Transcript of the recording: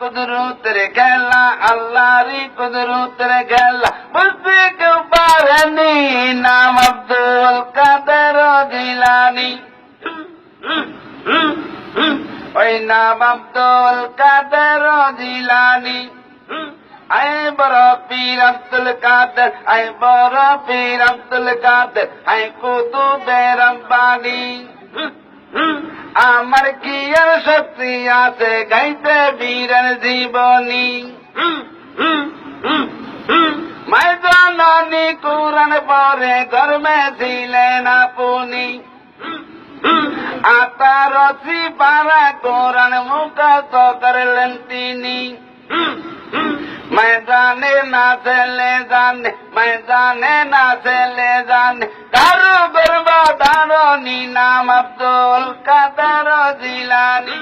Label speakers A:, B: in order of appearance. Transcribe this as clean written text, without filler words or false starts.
A: কুদরতের খেলা, আল্লাহরই কুদরতের খেলা, বুঝতে কেউ পারেনি, নাম আব্দুল কাদের জিলানী। ওই নাম আব্দুল কাদের জিলানী। আয় বড় পীর আব্দুল কাদের, আয় বড় পীর আব্দুল কাদের, আয় কুতুবে রব্বানী। আমার কি আর শক্তি আছে গাইতে বীরের জীবনী। মাই জননী কুরআন পড়ে গর্মে ছিলেন আপনি, আতারসি পারা কোরআন মুখস্থ করলেন তিনি। मैदाने ना चले जाने, मैदाने ना चले जाने, दारू बर्बादारो नी नाम अब्दुल कादर जिलानी।